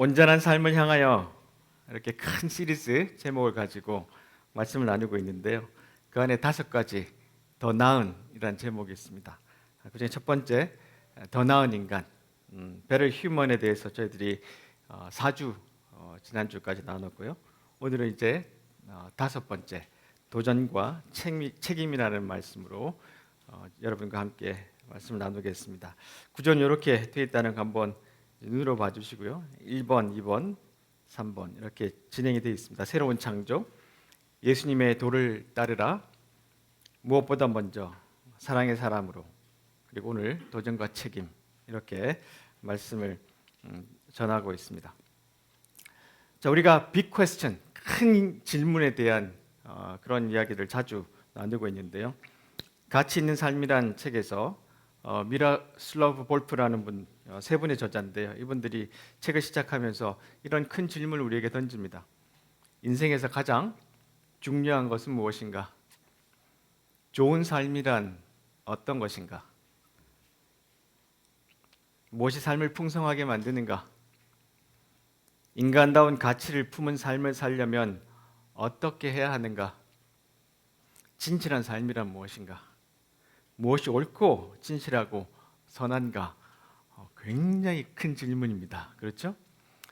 온전한 삶을 향하여 이렇게 큰 시리즈 제목을 가지고 말씀을 나누고 있는데요. 그 안에 5가지 더 나은 이라는 제목이 있습니다. 그중에 첫 번째 더 나은 인간, 베럴 휴먼에 대해서 저희들이 4주 지난주까지 나눴고요. 오늘은 이제 5번째 도전과 책임이라는 말씀으로 여러분과 함께 말씀을 나누겠습니다. 구조는 이렇게 되어 있다는 거 한번 눈으로 봐주시고요. 1번, 2번, 3번 이렇게 진행이 되어 있습니다. 새로운 창조, 예수님의 도를 따르라, 무엇보다 먼저 사랑의 사람으로, 그리고 오늘 도전과 책임, 이렇게 말씀을 전하고 있습니다. 자, 우리가 빅 퀘스천, 큰 질문에 대한 그런 이야기를 자주 나누고 있는데요. 가치 있는 삶이란 책에서 미라슬러브 볼프라는 분, 3분의 저자인데요. 이분들이 책을 시작하면서 이런 큰 질문을 우리에게 던집니다. 인생에서 가장 중요한 것은 무엇인가? 좋은 삶이란 어떤 것인가? 무엇이 삶을 풍성하게 만드는가? 인간다운 가치를 품은 삶을 살려면 어떻게 해야 하는가? 진실한 삶이란 무엇인가? 무엇이 옳고 진실하고 선한가? 굉장히 큰 질문입니다. 그렇죠?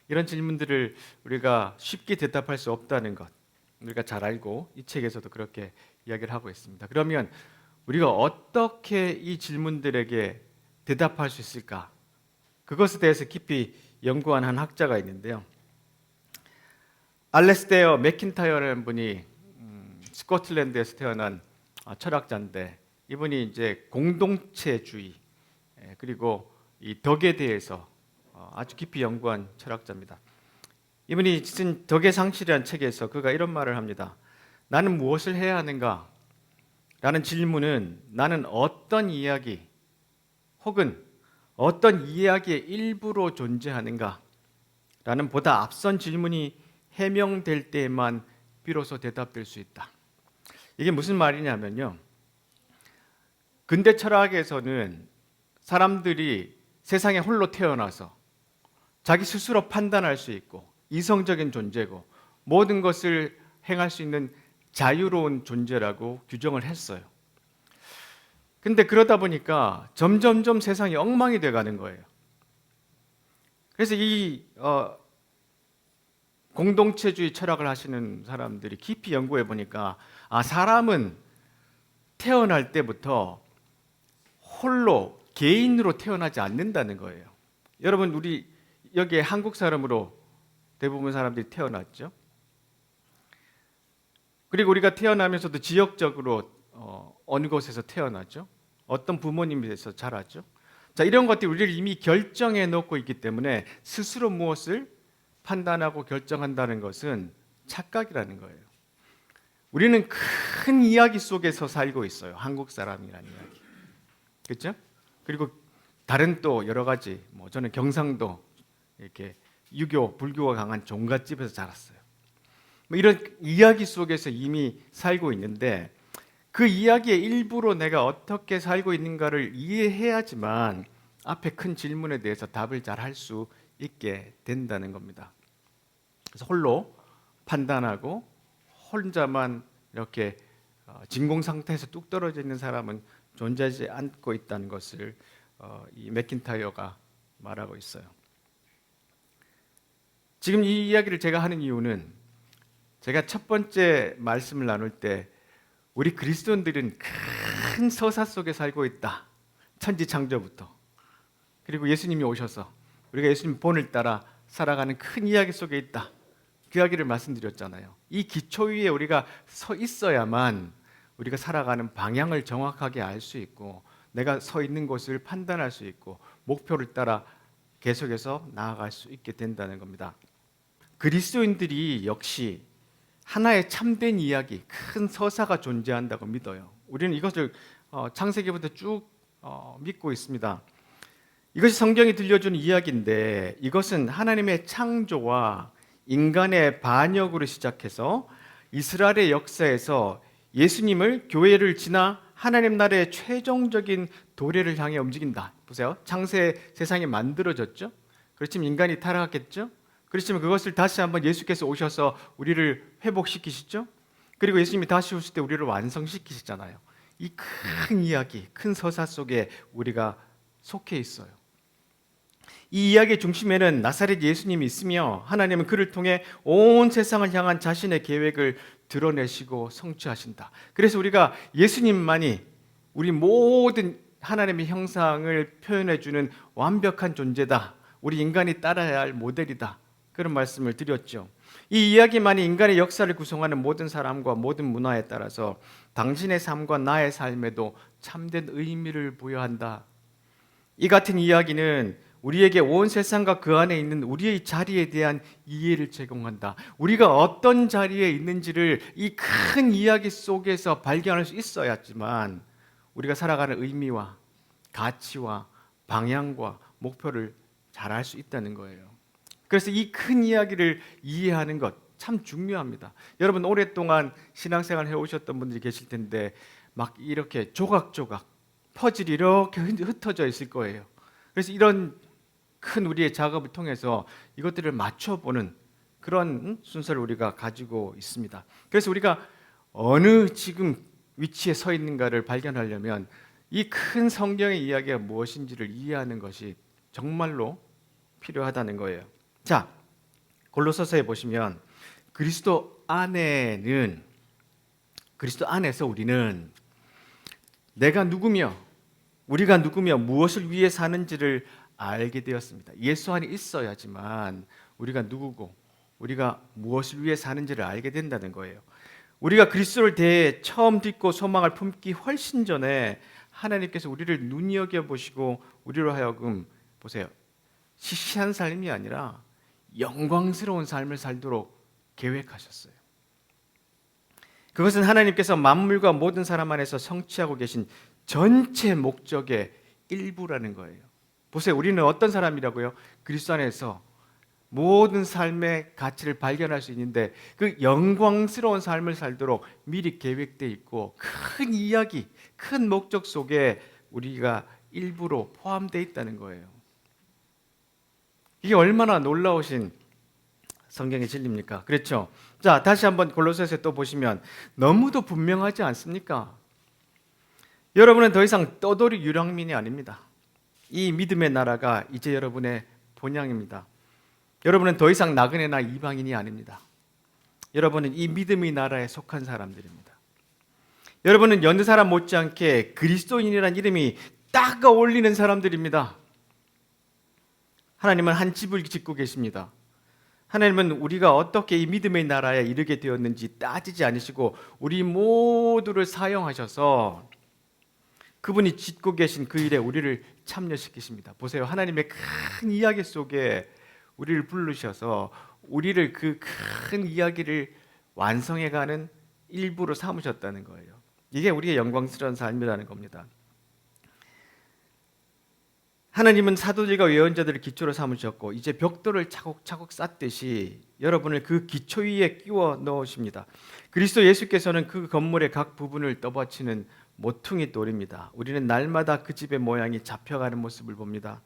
이런 질문들을 우리가 쉽게 대답할 수 없다는 것, 우리가 잘 알고 이 책에서도 그렇게 이야기를 하고 있습니다. 그러면 우리가 어떻게 이 질문들에게 대답할 수 있을까? 그것에 대해서 깊이 연구한 한 학자가 있는데요. 알레스테어 맥킨타이어라는 분이 스코틀랜드에서 태어난 철학자인데, 이분이 이제 공동체주의 그리고 이 덕에 대해서 아주 깊이 연구한 철학자입니다. 이분이 쓴 덕의 상실이라는 책에서 그가 이런 말을 합니다. 나는 무엇을 해야 하는가? 라는 질문은 나는 어떤 이야기 혹은 어떤 이야기의 일부로 존재하는가? 라는 보다 앞선 질문이 해명될 때에만 비로소 대답될 수 있다. 이게 무슨 말이냐면요. 근대 철학에서는 사람들이 세상에 홀로 태어나서 자기 스스로 판단할 수 있고 이성적인 존재고 모든 것을 행할 수 있는 자유로운 존재라고 규정을 했어요. 근데 그러다 보니까 점점점 세상이 엉망이 돼가는 거예요. 그래서 이 공동체주의 철학을 하시는 사람들이 깊이 연구해 보니까 사람은 태어날 때부터 홀로 개인으로 태어나지 않는다는 거예요. 여러분, 우리 여기에 한국 사람으로 대부분 사람들이 태어났죠. 그리고 우리가 태어나면서도 지역적으로 어느 곳에서 태어나죠. 어떤 부모님에서 자라죠. 자, 이런 것들이 우리를 이미 결정해 놓고 있기 때문에 스스로 무엇을 판단하고 결정한다는 것은 착각이라는 거예요. 우리는 큰 이야기 속에서 살고 있어요. 한국 사람이라는 이야기. 그렇죠? 그리고 다른 또 여러 가지, 저는 경상도 이렇게 유교, 불교가 강한 종갓집에서 자랐어요. 이런 이야기 속에서 이미 살고 있는데 그 이야기의 일부로 내가 어떻게 살고 있는가를 이해해야지만 앞에 큰 질문에 대해서 답을 잘 할 수 있게 된다는 겁니다. 그래서 홀로 판단하고 혼자만 이렇게 진공 상태에서 뚝 떨어져 있는 사람은 존재하지 않고 있다는 것을 이 맥킨타이어가 말하고 있어요. 지금 이 이야기를 제가 하는 이유는 제가 첫 번째 말씀을 나눌 때 우리 그리스도인들은 큰 서사 속에 살고 있다. 천지창조부터. 그리고 예수님이 오셔서 우리가 예수님 본을 따라 살아가는 큰 이야기 속에 있다. 그 이야기를 말씀드렸잖아요. 이 기초 위에 우리가 서 있어야만 우리가 살아가는 방향을 정확하게 알 수 있고 내가 서 있는 곳을 판단할 수 있고 목표를 따라 계속해서 나아갈 수 있게 된다는 겁니다. 그리스도인들이 역시 하나의 참된 이야기, 큰 서사가 존재한다고 믿어요. 우리는 이것을 창세기부터 쭉 믿고 있습니다. 이것이 성경이 들려주는 이야기인데 이것은 하나님의 창조와 인간의 반역으로 시작해서 이스라엘의 역사에서 예수님을 교회를 지나 하나님 나라의 최종적인 도래를 향해 움직인다. 보세요. 창세 세상이 만들어졌죠. 그렇지만 인간이 타락했죠. 그렇지만 그것을 다시 한번 예수께서 오셔서 우리를 회복시키시죠. 그리고 예수님이 다시 오실 때 우리를 완성시키시잖아요. 이 큰 이야기, 큰 서사 속에 우리가 속해 있어요. 이 이야기의 중심에는 나사렛 예수님이 있으며 하나님은 그를 통해 온 세상을 향한 자신의 계획을 드러내시고 성취하신다. 그래서 우리가 예수님만이 우리 모든 하나님의 형상을 표현해주는 완벽한 존재다. 우리 인간이 따라야 할 모델이다. 그런 말씀을 드렸죠. 이 이야기만이 인간의 역사를 구성하는 모든 사람과 모든 문화에 따라서 당신의 삶과 나의 삶에도 참된 의미를 부여한다. 이 같은 이야기는 우리에게 온 세상과 그 안에 있는 우리의 자리에 대한 이해를 제공한다. 우리가 어떤 자리에 있는지를 이 큰 이야기 속에서 발견할 수 있어야지만 우리가 살아가는 의미와 가치와 방향과 목표를 잘 알 수 있다는 거예요. 그래서 이 큰 이야기를 이해하는 것 참 중요합니다. 여러분 오랫동안 신앙생활 해오셨던 분들이 계실 텐데 막 이렇게 조각조각 퍼즐이 이렇게 흩어져 있을 거예요. 그래서 이런 큰 우리의 작업을 통해서 이것들을 맞춰보는 그런 순서를 우리가 가지고 있습니다. 그래서 우리가 어느 지금 위치에 서 있는가를 발견하려면 이 큰 성경의 이야기가 무엇인지를 이해하는 것이 정말로 필요하다는 거예요. 자, 골로새서에 보시면 그리스도 안에서 우리는 내가 누구며 우리가 누구며 무엇을 위해 사는지를 알게 되었습니다. 예수 안에 있어야지만 우리가 누구고 우리가 무엇을 위해 사는지를 알게 된다는 거예요. 우리가 그리스도를 대해 처음 듣고 소망을 품기 훨씬 전에 하나님께서 우리를 눈여겨보시고 우리로 하여금 보세요. 시시한 삶이 아니라 영광스러운 삶을 살도록 계획하셨어요. 그것은 하나님께서 만물과 모든 사람 안에서 성취하고 계신 전체 목적의 일부라는 거예요. 보세요. 우리는 어떤 사람이라고요? 그리스도 안에서 모든 삶의 가치를 발견할 수 있는데 그 영광스러운 삶을 살도록 미리 계획되어 있고 큰 이야기, 큰 목적 속에 우리가 일부로 포함되어 있다는 거예요. 이게 얼마나 놀라우신 성경의 진리입니까? 그렇죠? 자, 다시 한번 골로새서 또 보시면 너무도 분명하지 않습니까? 여러분은 더 이상 떠돌이 유랑민이 아닙니다. 이 믿음의 나라가 이제 여러분의 본향입니다. 여러분은 더 이상 나그네나 이방인이 아닙니다. 여러분은 이 믿음의 나라에 속한 사람들입니다. 여러분은 여느 사람 못지않게 그리스도인이라는 이름이 딱 어울리는 사람들입니다. 하나님은 한 집을 짓고 계십니다. 하나님은 우리가 어떻게 이 믿음의 나라에 이르게 되었는지 따지지 않으시고 우리 모두를 사용하셔서 그분이 짓고 계신 그 일에 우리를 참여시키십니다. 보세요. 하나님의 큰 이야기 속에 우리를 부르셔서 우리를 그 큰 이야기를 완성해가는 일부로 삼으셨다는 거예요. 이게 우리의 영광스러운 삶이라는 겁니다. 하나님은 사도들과 예언자들을 기초로 삼으셨고 이제 벽돌을 차곡차곡 쌓듯이 여러분을 그 기초 위에 끼워 넣으십니다. 그리스도 예수께서는 그 건물의 각 부분을 떠받치는 모퉁이 돌입니다. 우리는 날마다 그 집의 모양이 잡혀가는 모습을 봅니다.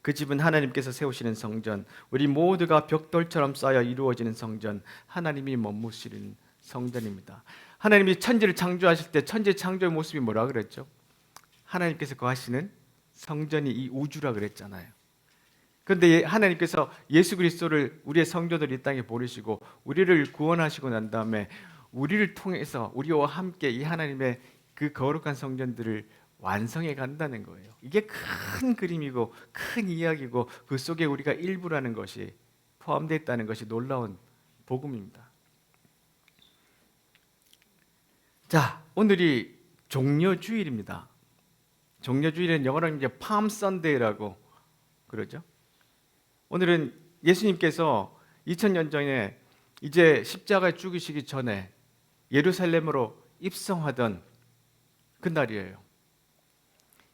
그 집은 하나님께서 세우시는 성전, 우리 모두가 벽돌처럼 쌓여 이루어지는 성전, 하나님이 머무시는 성전입니다. 하나님이 천지를 창조하실 때 천지 창조의 모습이 뭐라 그랬죠? 하나님께서 거하시는 성전이 이 우주라 그랬잖아요. 그런데 하나님께서 예수 그리스도를 우리의 성도들 이 땅에 보내시고 우리를 구원하시고 난 다음에 우리를 통해서 우리와 함께 이 하나님의 그 거룩한 성전들을 완성해 간다는 거예요. 이게 큰 그림이고 큰 이야기고 그 속에 우리가 일부라는 것이 포함되어 있다는 것이 놀라운 복음입니다. 자, 오늘이 종려주일입니다. 종려주일은 영어로 이제 팜 선데이라고 그러죠. 오늘은 예수님께서 2000년 전에 이제 십자가에 죽으시기 전에 예루살렘으로 입성하던 그날이에요.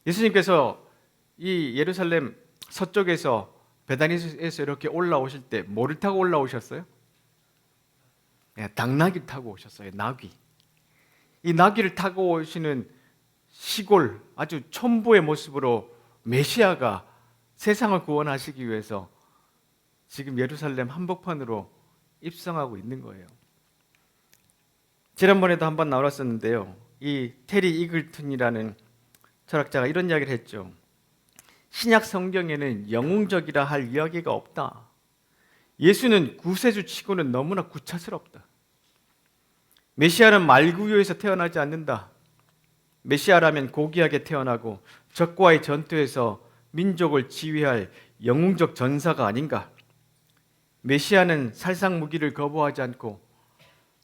예수님께서 이 예루살렘 서쪽에서 베다니에서 이렇게 올라오실 때 뭐를 타고 올라오셨어요? 당나귀를 타고 오셨어요. 나귀. 이 나귀를 타고 오시는 시골 아주 촌부의 모습으로 메시아가 세상을 구원하시기 위해서 지금 예루살렘 한복판으로 입성하고 있는 거예요. 지난번에도 한번 나왔었는데요. 이 테리 이글튼이라는 철학자가 이런 이야기를 했죠. 신약 성경에는 영웅적이라 할 이야기가 없다. 예수는 구세주 치고는 너무나 구차스럽다. 메시아는 말구유에서 태어나지 않는다. 메시아라면 고귀하게 태어나고 적과의 전투에서 민족을 지휘할 영웅적 전사가 아닌가. 메시아는 살상 무기를 거부하지 않고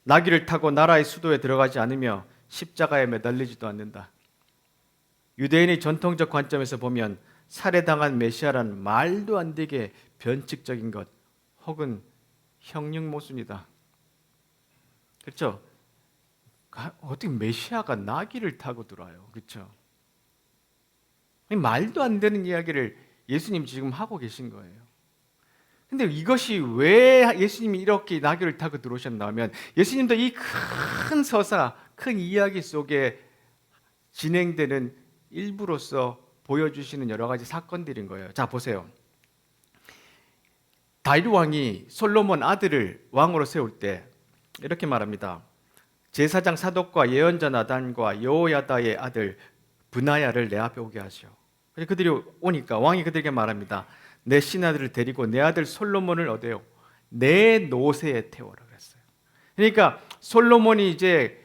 나귀를 타고 나라의 수도에 들어가지 않으며 십자가에 매달리지도 않는다. 유대인의 전통적 관점에서 보면 살해당한 메시아란 말도 안 되게 변칙적인 것 혹은 형용 모순이다. 그렇죠? 어떻게 메시아가 나귀를 타고 들어와요? 그렇죠? 말도 안 되는 이야기를 예수님 지금 하고 계신 거예요. 근데 이것이 왜 예수님이 이렇게 나귀를 타고 들어오셨냐면 예수님도 이 큰 서사, 큰 이야기 속에 진행되는 일부로서 보여주시는 여러 가지 사건들인 거예요. 자, 보세요. 다윗 왕이 솔로몬 아들을 왕으로 세울 때 이렇게 말합니다. 제사장 사독과 예언자 나단과 여호야다의 아들 브나야를 내 앞에 오게 하시오. 그들이 오니까 왕이 그들에게 말합니다. 내 신하들을 데리고 내 아들 솔로몬을 어때요? 내 노새에 태워라 그랬어요. 그러니까 솔로몬이 이제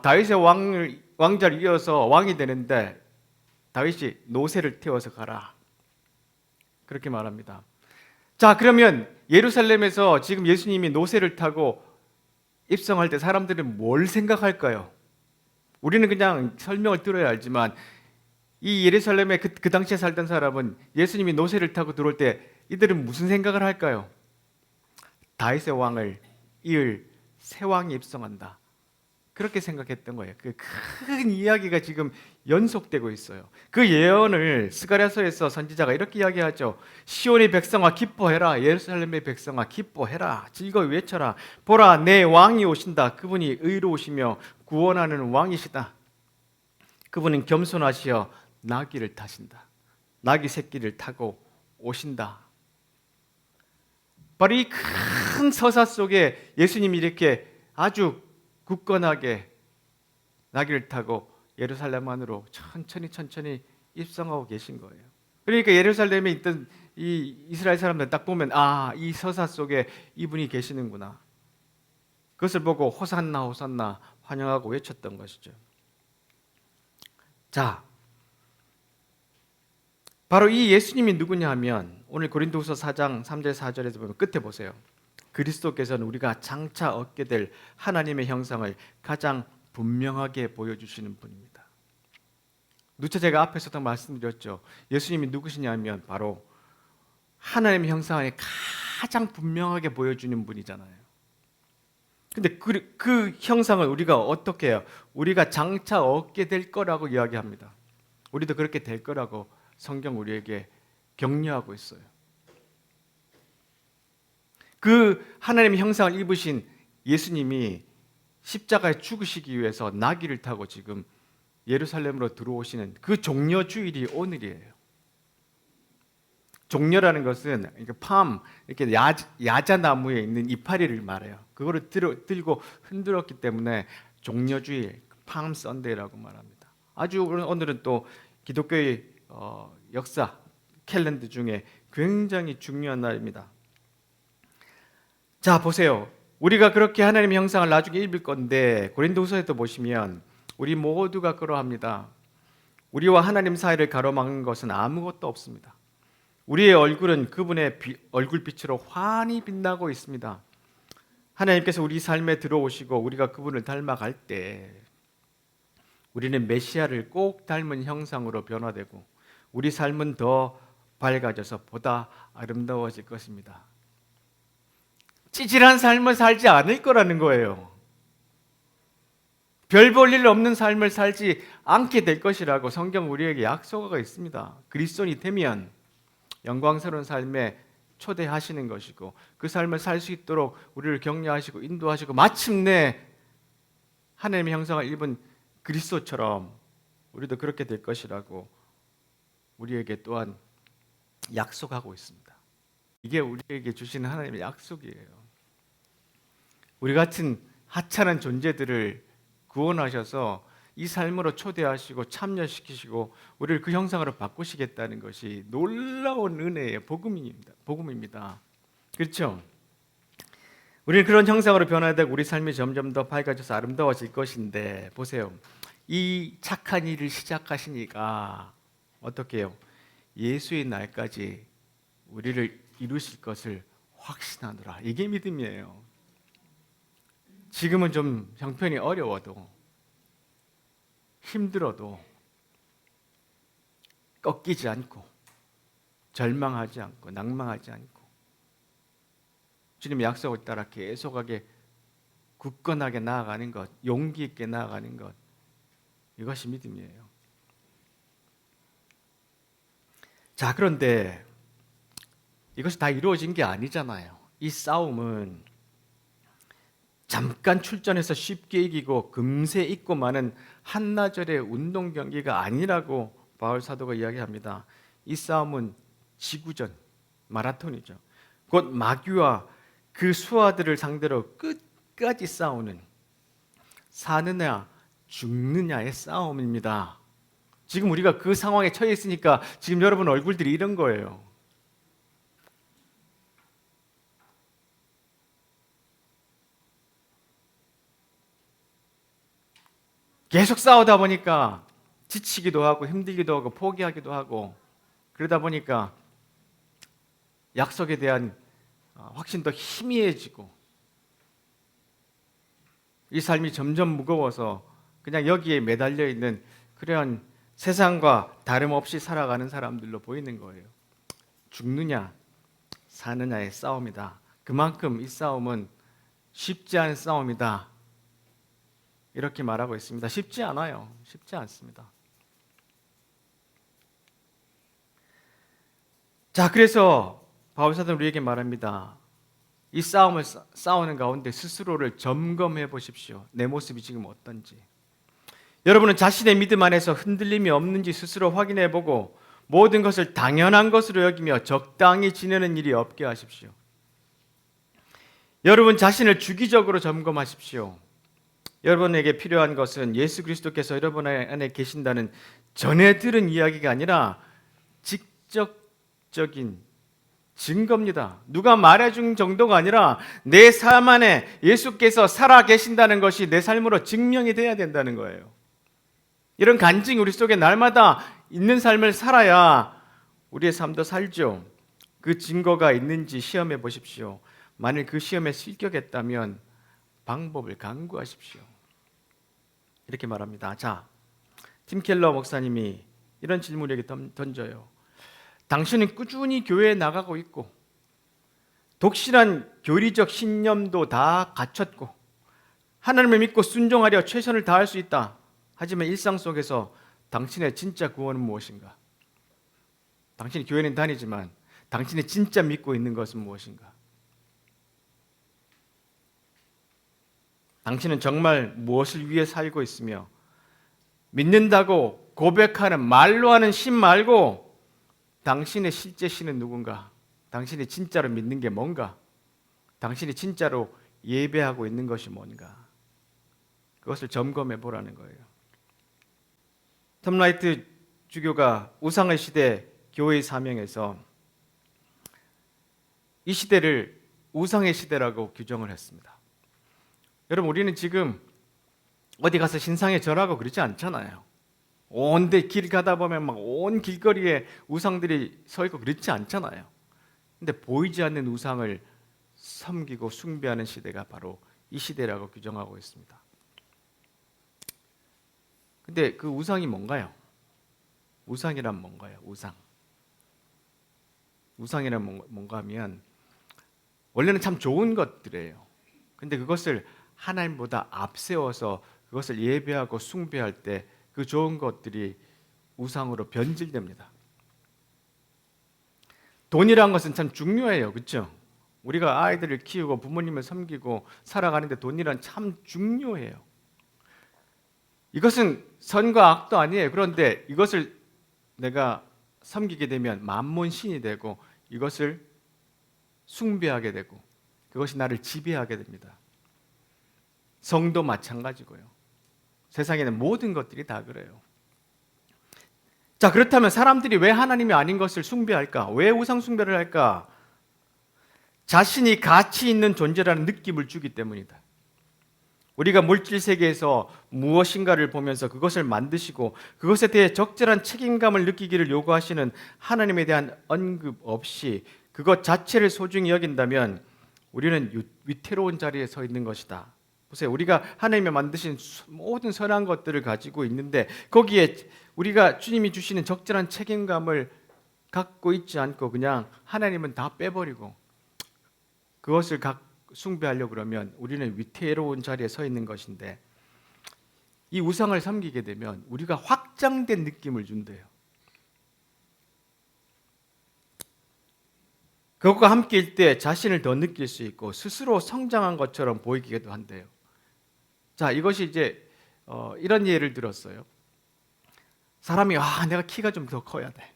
다윗의 왕자를 이어서 왕이 되는데 다윗이 노새를 태워서 가라. 그렇게 말합니다. 자, 그러면 예루살렘에서 지금 예수님이 노새를 타고 입성할 때 사람들은 뭘 생각할까요? 우리는 그냥 설명을 들어야 알지만 이 예루살렘에 그 당시에 살던 사람은 예수님이 노새를 타고 들어올 때 이들은 무슨 생각을 할까요? 다윗의 왕을 이을 새 왕이 입성한다. 그렇게 생각했던 거예요. 그 큰 이야기가 지금 연속되고 있어요. 그 예언을 스가랴서에서 선지자가 이렇게 이야기하죠. 시온의 백성아 기뻐해라. 예루살렘의 백성아 기뻐해라. 즐거이 외쳐라. 보라 내 왕이 오신다. 그분이 의로우시며 구원하는 왕이시다. 그분은 겸손하시어 나귀를 타신다. 나귀 새끼를 타고 오신다. 바로 이 큰 서사 속에 예수님이 이렇게 아주 굳건하게 나귀를 타고 예루살렘 안으로 천천히 입성하고 계신 거예요. 그러니까 예루살렘에 있던 이 이스라엘 사람들 딱 보면 이 서사 속에 이분이 계시는구나. 그것을 보고 호산나 호산나 환영하고 외쳤던 것이죠. 자, 바로 이 예수님이 누구냐 하면 오늘 고린도후서 4장 3절 4절에서 보면 끝에 보세요. 그리스도께서는 우리가 장차 얻게 될 하나님의 형상을 가장 분명하게 보여주시는 분입니다. 누차 제가 앞에서도 말씀드렸죠. 예수님이 누구시냐면 바로 하나님의 형상을 가장 분명하게 보여주는 분이잖아요. 근데 그 형상을 우리가 어떻게 해요? 우리가 장차 얻게 될 거라고 이야기합니다. 우리도 그렇게 될 거라고 성경 우리에게 격려하고 있어요. 그 하나님의 형상을 입으신 예수님이 십자가에 죽으시기 위해서 나귀를 타고 지금 예루살렘으로 들어오시는 그 종려 주일이 오늘이에요. 종려라는 것은 이렇게 야자나무에 있는 이파리를 말해요. 그거를 들고 흔들었기 때문에 종려 주일, 팜 선데이라고 말합니다. 아주 오늘은 또 기독교의 역사 캘린더 중에 굉장히 중요한 날입니다. 자, 보세요. 우리가 그렇게 하나님의 형상을 나중에 입을 건데 고린도후서에도 보시면 우리 모두가 그러합니다. 우리와 하나님 사이를 가로막는 것은 아무것도 없습니다. 우리의 얼굴은 그분의 얼굴빛으로 환히 빛나고 있습니다. 하나님께서 우리 삶에 들어오시고 우리가 그분을 닮아갈 때 우리는 메시아를 꼭 닮은 형상으로 변화되고 우리 삶은 더 밝아져서 보다 아름다워질 것입니다. 찌질한 삶을 살지 않을 거라는 거예요. 별 볼 일 없는 삶을 살지 않게 될 것이라고 성경 우리에게 약속하고 있습니다. 그리스도인이 되면 영광스러운 삶에 초대하시는 것이고 그 삶을 살 수 있도록 우리를 격려하시고 인도하시고 마침내 하나님의 형상을 입은 그리스도처럼 우리도 그렇게 될 것이라고 우리에게 또한 약속하고 있습니다. 이게 우리에게 주시는 하나님의 약속이에요. 우리 같은 하찮은 존재들을 구원하셔서 이 삶으로 초대하시고 참여시키시고 우리를 그 형상으로 바꾸시겠다는 것이 놀라운 은혜의 복음입니다. 복음입니다. 그렇죠? 우리는 그런 형상으로 변화되고 우리 삶이 점점 더 밝아져서 아름다워질 것인데 보세요. 이 착한 일을 시작하시니까 어떻게 해요? 예수의 날까지 우리를 이루실 것을 확신하노라. 이게 믿음이에요. 지금은 좀 형편이 어려워도 힘들어도 꺾이지 않고 절망하지 않고 낭망하지 않고 주님의 약속을 따라 계속하게 굳건하게 나아가는 것, 용기 있게 나아가는 것, 이것이 믿음이에요. 자, 그런데 이것이 다 이루어진 게 아니잖아요. 이 싸움은 잠깐 출전해서 쉽게 이기고 금세 잊고 마는 한나절의 운동 경기가 아니라고 바울 사도가 이야기합니다. 이 싸움은 지구전, 마라톤이죠. 곧 마귀와 그 수하들을 상대로 끝까지 싸우는 사느냐 죽느냐의 싸움입니다. 지금 우리가 그 상황에 처해 있으니까 지금 여러분 얼굴들이 이런 거예요. 계속 싸우다 보니까 지치기도 하고 힘들기도 하고 포기하기도 하고 그러다 보니까 약속에 대한 확신도 희미해지고 이 삶이 점점 무거워서 그냥 여기에 매달려 있는 그런 세상과 다름없이 살아가는 사람들로 보이는 거예요. 죽느냐 사느냐의 싸움이다. 그만큼 이 싸움은 쉽지 않은 싸움이다. 이렇게 말하고 있습니다. 쉽지 않아요. 쉽지 않습니다. 자, 그래서 바울 사도는 우리에게 말합니다. 이 싸움을 싸우는 가운데 스스로를 점검해 보십시오. 내 모습이 지금 어떤지. 여러분은 자신의 믿음 안에서 흔들림이 없는지 스스로 확인해 보고 모든 것을 당연한 것으로 여기며 적당히 지내는 일이 없게 하십시오. 여러분 자신을 주기적으로 점검하십시오. 여러분에게 필요한 것은 예수 그리스도께서 여러분 안에 계신다는 전해 들은 이야기가 아니라 직접적인 증거입니다. 누가 말해준 정도가 아니라 내 삶 안에 예수께서 살아 계신다는 것이 내 삶으로 증명이 돼야 된다는 거예요. 이런 간증이 우리 속에 날마다 있는 삶을 살아야 우리의 삶도 살죠. 그 증거가 있는지 시험해 보십시오. 만일 그 시험에 실격했다면 방법을 강구하십시오. 이렇게 말합니다. 자, 팀 켈러 목사님이 이런 질문을 던져요. 당신은 꾸준히 교회에 나가고 있고 독실한 교리적 신념도 다 갖췄고 하나님을 믿고 순종하려 최선을 다할 수 있다. 하지만 일상 속에서 당신의 진짜 구원은 무엇인가? 당신이 교회는 다니지만 당신이 진짜 믿고 있는 것은 무엇인가? 당신은 정말 무엇을 위해 살고 있으며 믿는다고 고백하는 말로 하는 신 말고 당신의 실제 신은 누군가? 당신이 진짜로 믿는 게 뭔가? 당신이 진짜로 예배하고 있는 것이 뭔가? 그것을 점검해 보라는 거예요. 톰 라이트 주교가 우상의 시대 교회의 사명에서 이 시대를 우상의 시대라고 규정을 했습니다. 여러분 우리는 지금 어디 가서 신상에 절하고 그러지 않잖아요. 온데 길 가다 보면 막 온 길거리에 우상들이 서 있고 그렇지 않잖아요. 근데 보이지 않는 우상을 섬기고 숭배하는 시대가 바로 이 시대라고 규정하고 있습니다. 근데 그 우상이 뭔가요? 우상이란 뭔가요? 우상이란 뭔가 하면 원래는 참 좋은 것들이에요. 근데 그것을 하나님보다 앞세워서 그것을 예배하고 숭배할 때 그 좋은 것들이 우상으로 변질됩니다. 돈이란 것은 참 중요해요. 그렇죠? 우리가 아이들을 키우고 부모님을 섬기고 살아가는데 돈이란 참 중요해요. 이것은 선과 악도 아니에요. 그런데 이것을 내가 섬기게 되면 만몬신이 되고 이것을 숭배하게 되고 그것이 나를 지배하게 됩니다. 성도 마찬가지고요. 세상에는 모든 것들이 다 그래요. 자, 그렇다면 사람들이 왜 하나님이 아닌 것을 숭배할까? 왜 우상 숭배를 할까? 자신이 가치 있는 존재라는 느낌을 주기 때문이다. 우리가 물질 세계에서 무엇인가를 보면서 그것을 만드시고 그것에 대해 적절한 책임감을 느끼기를 요구하시는 하나님에 대한 언급 없이 그것 자체를 소중히 여긴다면 우리는 위태로운 자리에 서 있는 것이다. 보세요. 우리가 하나님이 만드신 모든 선한 것들을 가지고 있는데 거기에 우리가 주님이 주시는 적절한 책임감을 갖고 있지 않고 그냥 하나님은 다 빼버리고 그것을 숭배하려고 그러면 우리는 위태로운 자리에 서 있는 것인데 이 우상을 섬기게 되면 우리가 확장된 느낌을 준대요. 그것과 함께일 때 자신을 더 느낄 수 있고 스스로 성장한 것처럼 보이기도 한대요. 자, 이것이 이제 이런 예를 들었어요. 사람이 내가 키가 좀 더 커야 돼.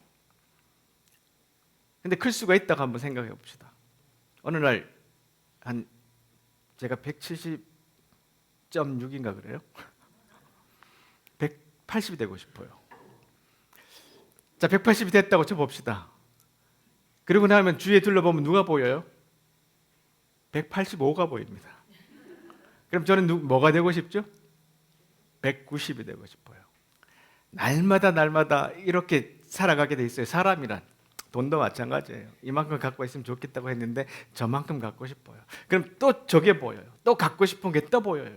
근데 클 수가 있다고 한번 생각해 봅시다. 어느 날 제가 170.6인가 그래요? 180이 되고 싶어요. 자, 180이 됐다고 쳐봅시다. 그리고 나면 주위에 둘러보면 누가 보여요? 185가 보입니다. 그럼 저는 뭐가 되고 싶죠? 190이 되고 싶어요. 날마다 이렇게 살아가게 돼 있어요. 사람이란 돈도 마찬가지예요. 이만큼 갖고 있으면 좋겠다고 했는데 저만큼 갖고 싶어요. 그럼 또 저게 보여요. 또 갖고 싶은 게 또 보여요.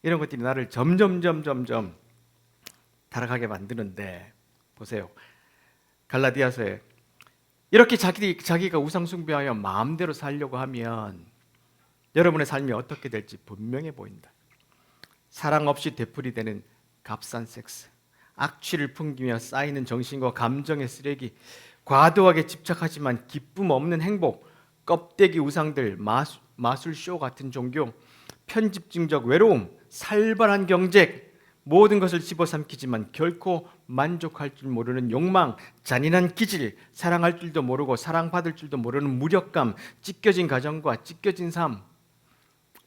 이런 것들이 나를 점점 타락하게 만드는데 보세요. 갈라디아서에 이렇게 자기가 우상 숭배하여 마음대로 살려고 하면 여러분의 삶이 어떻게 될지 분명해 보인다. 사랑 없이 되풀이되는 값싼 섹스, 악취를 풍기며 쌓이는 정신과 감정의 쓰레기, 과도하게 집착하지만 기쁨 없는 행복, 껍데기 우상들, 마술쇼 같은 종교, 편집증적 외로움, 살벌한 경쟁, 모든 것을 집어삼키지만 결코 만족할 줄 모르는 욕망, 잔인한 기질, 사랑할 줄도 모르고 사랑받을 줄도 모르는 무력감, 찢겨진 가정과 찢겨진 삶,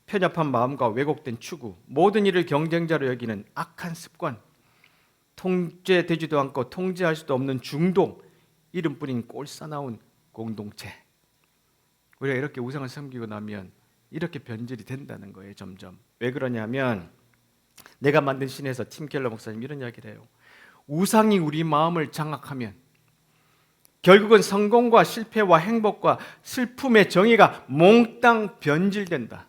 편협한 마음과 왜곡된 추구, 모든 일을 경쟁자로 여기는 악한 습관, 통제되지도 않고 통제할 수도 없는 중독, 이름뿐인 꼴사나운 공동체. 우리가 이렇게 우상을 섬기고 나면 이렇게 변질이 된다는 거예요. 점점. 왜 그러냐면 내가 만든 신에서 팀 켈러 목사님 이런 이야기를 해요. 우상이 우리 마음을 장악하면 결국은 성공과 실패와 행복과 슬픔의 정의가 몽땅 변질된다.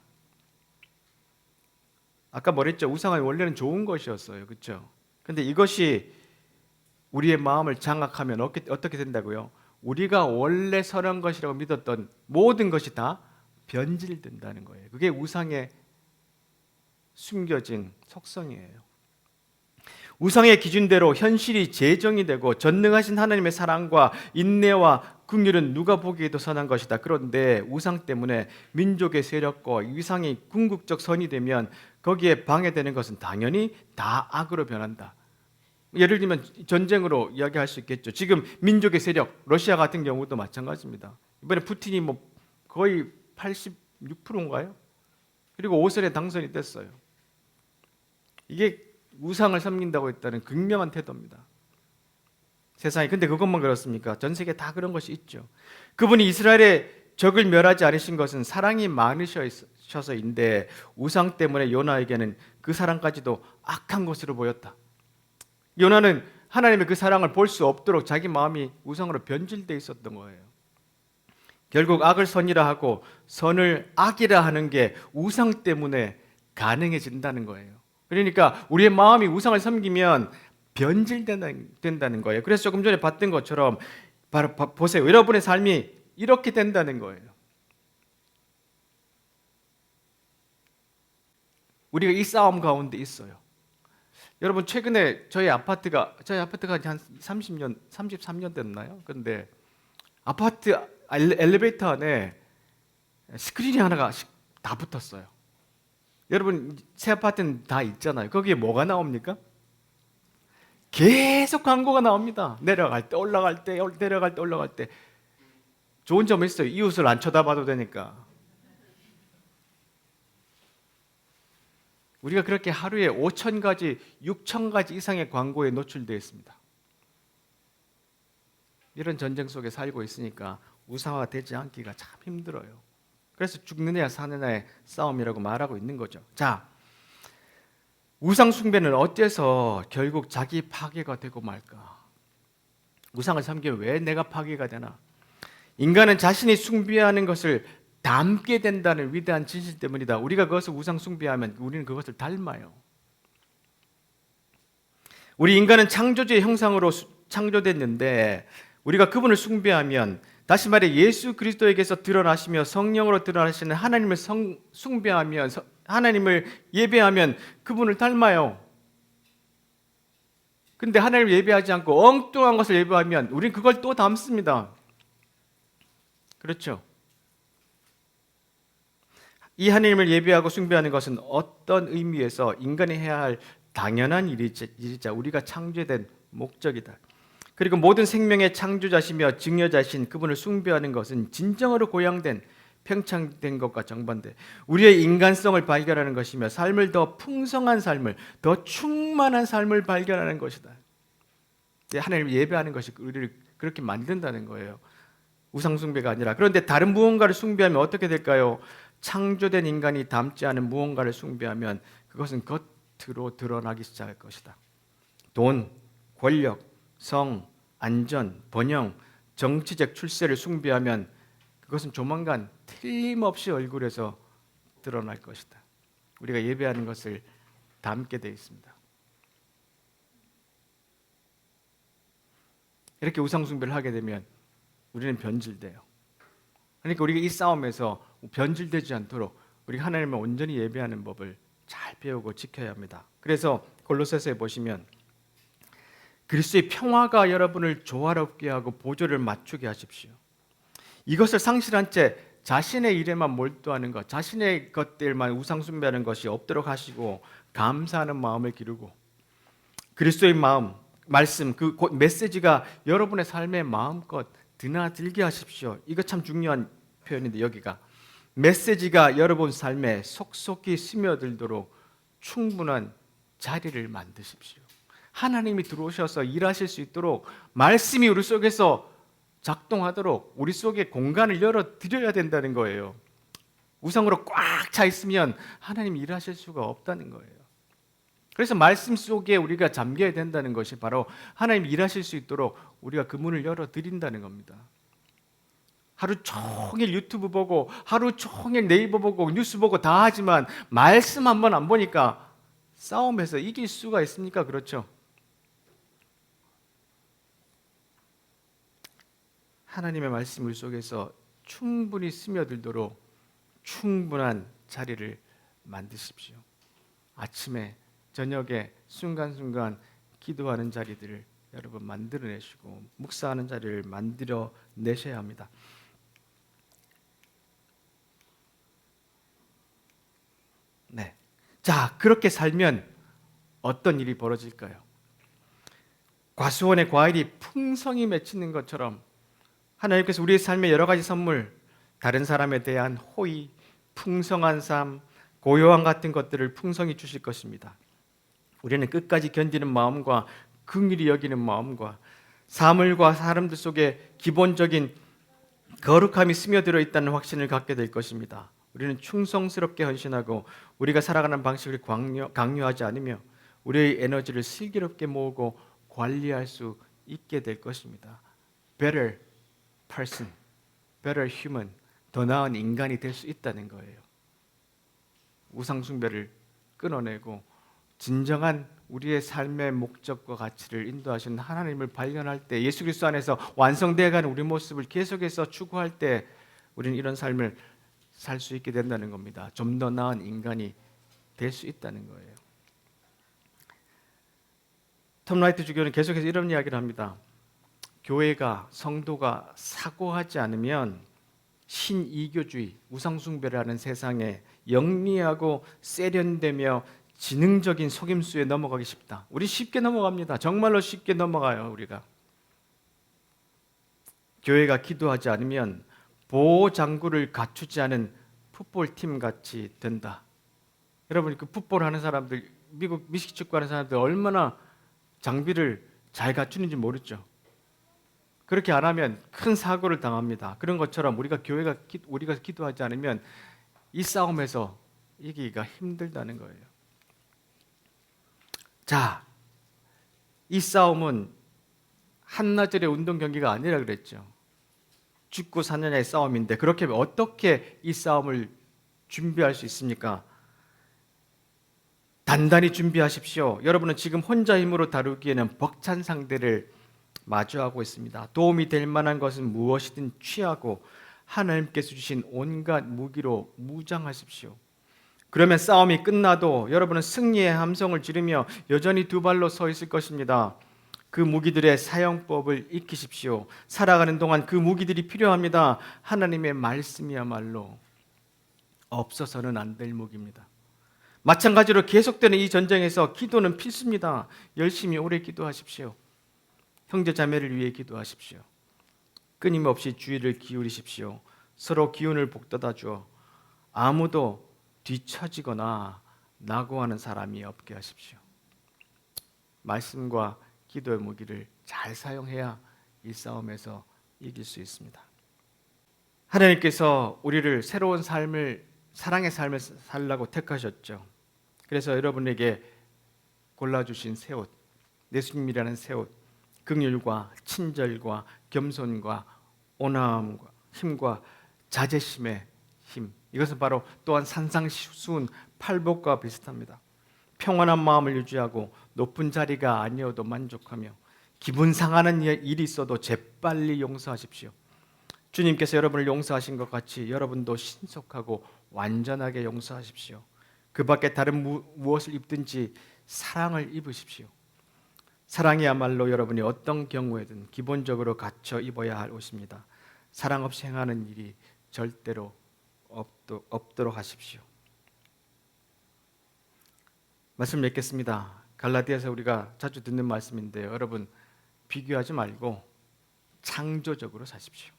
아까 뭐랬죠? 우상은 원래는 좋은 것이었어요. 그렇죠? 근데 이것이 우리의 마음을 장악하면 어떻게 된다고요? 우리가 원래 선한 것이라고 믿었던 모든 것이 다 변질된다는 거예요. 그게 우상의 숨겨진 속성이에요. 우상의 기준대로 현실이 재정이 되고 전능하신 하나님의 사랑과 인내와 긍휼은 누가 보기에도 선한 것이다. 그런데 우상 때문에 민족의 세력과 위상이 궁극적 선이 되면 거기에 방해되는 것은 당연히 다 악으로 변한다. 예를 들면 전쟁으로 이야기할 수 있겠죠. 지금 민족의 세력, 러시아 같은 경우도 마찬가지입니다. 이번에 푸틴이 거의 86%인가요? 그리고 5선에 당선이 됐어요. 이게 우상을 섬긴다고 했다는 극명한 태도입니다. 세상에. 근데 그것만 그렇습니까? 전 세계 다 그런 것이 있죠. 그분이 이스라엘의 적을 멸하지 않으신 것은 사랑이 많으셔서인데 우상 때문에 요나에게는 그 사랑까지도 악한 것으로 보였다. 요나는 하나님의 그 사랑을 볼 수 없도록 자기 마음이 우상으로 변질되어 있었던 거예요. 결국 악을 선이라 하고 선을 악이라 하는 게 우상 때문에 가능해진다는 거예요. 그러니까 우리의 마음이 우상을 섬기면 변질된다는 거예요. 그래서 조금 전에 봤던 것처럼 바로 보세요. 여러분의 삶이 이렇게 된다는 거예요. 우리가 이 싸움 가운데 있어요. 여러분 최근에 저희 아파트가 한 30년, 33년 됐나요? 그런데 아파트 엘리베이터 안에 스크린이 하나가 다 붙었어요. 여러분 새 아파트는 다 있잖아요. 거기에 뭐가 나옵니까? 계속 광고가 나옵니다. 내려갈 때 올라갈 때 내려갈 때 올라갈 때 좋은 점은 있어요. 이웃을 안 쳐다봐도 되니까. 우리가 그렇게 하루에 5,000가지, 6,000가지 이상의 광고에 노출되어 있습니다. 이런 전쟁 속에 살고 있으니까 우상화되지 않기가 참 힘들어요. 그래서 죽느냐 사느냐의 싸움이라고 말하고 있는 거죠. 자, 우상 숭배는 어째서 결국 자기 파괴가 되고 말까? 우상을 섬기면 왜 내가 파괴가 되나? 인간은 자신이 숭배하는 것을 닮게 된다는 위대한 진실 때문이다. 우리가 그것을 우상 숭배하면 우리는 그것을 닮아요. 우리 인간은 창조주의 형상으로 창조됐는데 우리가 그분을 숭배하면, 다시 말해 예수 그리스도에게서 드러나시며 성령으로 드러나시는 하나님을 숭배하면, 하나님을 예배하면 그분을 닮아요. 근데 하나님을 예배하지 않고 엉뚱한 것을 예배하면 우리는 그걸 또 닮습니다. 그렇죠? 이 하나님을 예배하고 숭배하는 것은 어떤 의미에서 인간이 해야 할 당연한 일이자 우리가 창조된 목적이다. 그리고 모든 생명의 창조자시며 증여자신 그분을 숭배하는 것은 진정으로 고양된 평창된 것과 정반대, 우리의 인간성을 발견하는 것이며 삶을 더 풍성한 삶을, 더 충만한 삶을 발견하는 것이다. 하나님을 예배하는 것이 우리를 그렇게 만든다는 거예요. 우상 숭배가 아니라. 그런데 다른 무언가를 숭배하면 어떻게 될까요? 창조된 인간이 닮지 않은 무언가를 숭배하면 그것은 겉으로 드러나기 시작할 것이다. 돈, 권력, 성, 안전, 번영, 정치적 출세를 숭배하면 그것은 조만간 틀림없이 얼굴에서 드러날 것이다. 우리가 예배하는 것을 닮게 되어 있습니다. 이렇게 우상 숭배를 하게 되면 우리는 변질돼요. 그러니까 우리가 이 싸움에서 변질되지 않도록 우리 하나님을 온전히 예배하는 법을 잘 배우고 지켜야 합니다. 그래서 골로새서에 보시면 그리스도의 평화가 여러분을 조화롭게 하고 보조를 맞추게 하십시오. 이것을 상실한 채 자신의 일에만 몰두하는 것, 자신의 것들만 우상 숭배하는 것이 없도록 하시고 감사하는 마음을 기르고 그리스도의 마음, 말씀, 그 메시지가 여러분의 삶에 마음껏 드나들게 하십시오. 이거 참 중요한 표현인데, 여기가 메시지가 여러분 삶에 속속히 스며들도록 충분한 자리를 만드십시오. 하나님이 들어오셔서 일하실 수 있도록 말씀이 우리 속에서 작동하도록 우리 속에 공간을 열어드려야 된다는 거예요. 우상으로 꽉 차 있으면 하나님이 일하실 수가 없다는 거예요. 그래서 말씀 속에 우리가 잠겨야 된다는 것이 바로 하나님이 일하실 수 있도록 우리가 그 문을 열어드린다는 겁니다. 하루 종일 유튜브 보고 하루 종일 네이버 보고 뉴스 보고 다 하지만 말씀 한번 안 보니까 싸움에서 이길 수가 있습니까? 그렇죠? 하나님의 말씀 우리 속에서 충분히 스며들도록 충분한 자리를 만드십시오. 아침에 저녁에 순간순간 기도하는 자리들을 여러분 만들어내시고 묵상하는 자리를 만들어내셔야 합니다. 네. 자, 그렇게 살면 어떤 일이 벌어질까요? 과수원의 과일이 풍성히 맺히는 것처럼 하나님께서 우리의 삶의 여러 가지 선물, 다른 사람에 대한 호의, 풍성한 삶, 고요함 같은 것들을 풍성히 주실 것입니다. 우리는 끝까지 견디는 마음과 긍휼히 여기는 마음과 사물과 사람들 속에 기본적인 거룩함이 스며들어 있다는 확신을 갖게 될 것입니다. 우리는 충성스럽게 헌신하고 우리가 살아가는 방식을 강요하지 않으며 우리의 에너지를 슬기롭게 모으고 관리할 수 있게 될 것입니다. Better person, better human, 더 나은 인간이 될 수 있다는 거예요. 우상 숭배를 끊어내고 진정한 우리의 삶의 목적과 가치를 인도하시는 하나님을 발견할 때, 예수 그리스도 안에서 완성되어가는 우리 모습을 계속해서 추구할 때 우리는 이런 삶을 살 수 있게 된다는 겁니다. 좀 더 나은 인간이 될 수 있다는 거예요. 톰 라이트 주교는 계속해서 이런 이야기를 합니다. 교회가, 성도가 사고하지 않으면 신이교주의, 우상숭배를 하는 세상에 영리하고 세련되며 지능적인 속임수에 넘어가기 쉽다. 우리 쉽게 넘어갑니다. 정말로 쉽게 넘어가요. 우리가 교회가 기도하지 않으면 보호 장구를 갖추지 않은 풋볼 팀 같이 된다. 여러분, 그 풋볼 하는 사람들, 미국 미식 축구 하는 사람들 얼마나 장비를 잘 갖추는지 모르죠. 그렇게 안 하면 큰 사고를 당합니다. 그런 것처럼 우리가 기도하지 않으면 이 싸움에서 이기기가 힘들다는 거예요. 자, 이 싸움은 한나절의 운동 경기가 아니라 그랬죠. 죽고 사느냐의 싸움인데, 그렇게 어떻게 이 싸움을 준비할 수 있습니까? 단단히 준비하십시오. 여러분은 지금 혼자 힘으로 다루기에는 벅찬 상대를 마주하고 있습니다. 도움이 될 만한 것은 무엇이든 취하고 하나님께서 주신 온갖 무기로 무장하십시오. 그러면 싸움이 끝나도 여러분은 승리의 함성을 지르며 여전히 두 발로 서 있을 것입니다. 그 무기들의 사용법을 익히십시오. 살아가는 동안 그 무기들이 필요합니다. 하나님의 말씀이야말로 없어서는 안 될 무기입니다. 마찬가지로 계속되는 이 전쟁에서 기도는 필수입니다. 열심히 오래 기도하십시오. 형제 자매를 위해 기도하십시오. 끊임없이 주의를 기울이십시오. 서로 기운을 북돋아 주어 아무도 뒤처지거나 낙오하는 사람이 없게 하십시오. 말씀과 기도의 무기를 잘 사용해야 이 싸움에서 이길 수 있습니다. 하나님께서 우리를 새로운 사랑의 삶을 살라고 택하셨죠. 그래서 여러분에게 골라주신 새 옷, 예수님이라는 새 옷, 긍휼과 친절과 겸손과 온화함과 힘과 자제심의 힘, 이것은 바로 또한 산상수훈 팔복과 비슷합니다. 평안한 마음을 유지하고 높은 자리가 아니어도 만족하며 기분 상하는 일이 있어도 재빨리 용서하십시오. 주님께서 여러분을 용서하신 것 같이 여러분도 신속하고 완전하게 용서하십시오. 그 밖에 다른 무엇을 입든지 사랑을 입으십시오. 사랑이야말로 여러분이 어떤 경우에든 기본적으로 갖춰 입어야 할 옷입니다. 사랑 없이 행하는 일이 절대로 없도록 하십시오. 말씀 맺겠습니다. 갈라디아서 우리가 자주 듣는 말씀인데요. 여러분, 비교하지 말고 창조적으로 사십시오.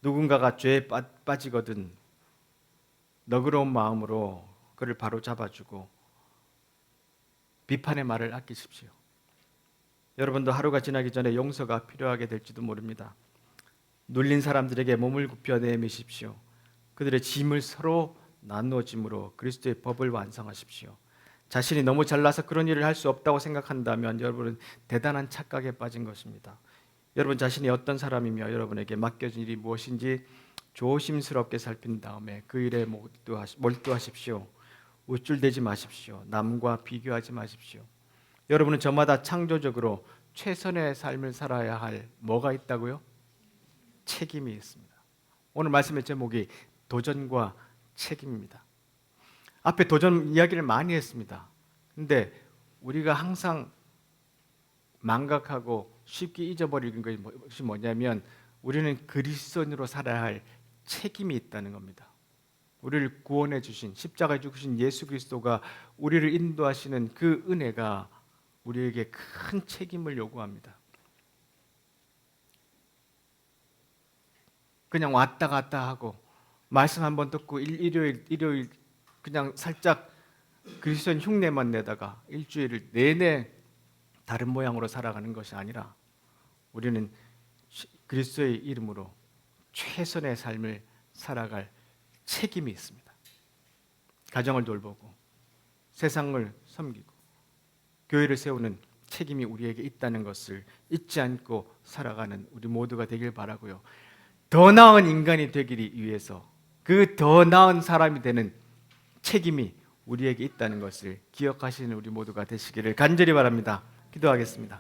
누군가가 죄에 빠지거든 너그러운 마음으로 그를 바로 잡아주고 비판의 말을 아끼십시오. 여러분도 하루가 지나기 전에 용서가 필요하게 될지도 모릅니다. 눌린 사람들에게 몸을 굽혀 내미십시오. 그들의 짐을 서로 나누어짐으로 그리스도의 법을 완성하십시오. 자신이 너무 잘나서 그런 일을 할 수 없다고 생각한다면 여러분은 대단한 착각에 빠진 것입니다. 여러분 자신이 어떤 사람이며 여러분에게 맡겨진 일이 무엇인지 조심스럽게 살핀 다음에 그 일에 몰두하십시오. 우쭐대지 마십시오. 남과 비교하지 마십시오. 여러분은 저마다 창조적으로 최선의 삶을 살아야 할 뭐가 있다고요? 책임이 있습니다. 오늘 말씀의 제목이 도전과 책임입니다. 앞에 도전 이야기를 많이 했습니다. 근데 우리가 항상 망각하고 쉽게 잊어버리는 것이 뭐냐면 우리는 그리스도인으로 살아야 할 책임이 있다는 겁니다. 우리를 구원해 주신 십자가에 죽으신 예수 그리스도가 우리를 인도하시는 그 은혜가 우리에게 큰 책임을 요구합니다. 그냥 왔다 갔다 하고 말씀 한번 듣고 일요일 그냥 살짝 그리스도인 흉내만 내다가 일주일을 내내 다른 모양으로 살아가는 것이 아니라 우리는 그리스도의 이름으로 최선의 삶을 살아갈 책임이 있습니다. 가정을 돌보고 세상을 섬기고 교회를 세우는 책임이 우리에게 있다는 것을 잊지 않고 살아가는 우리 모두가 되길 바라고요. 더 나은 인간이 되기 위해서 그 더 나은 사람이 되는 책임이 우리에게 있다는 것을 기억하시는 우리 모두가 되시기를 간절히 바랍니다. 기도하겠습니다.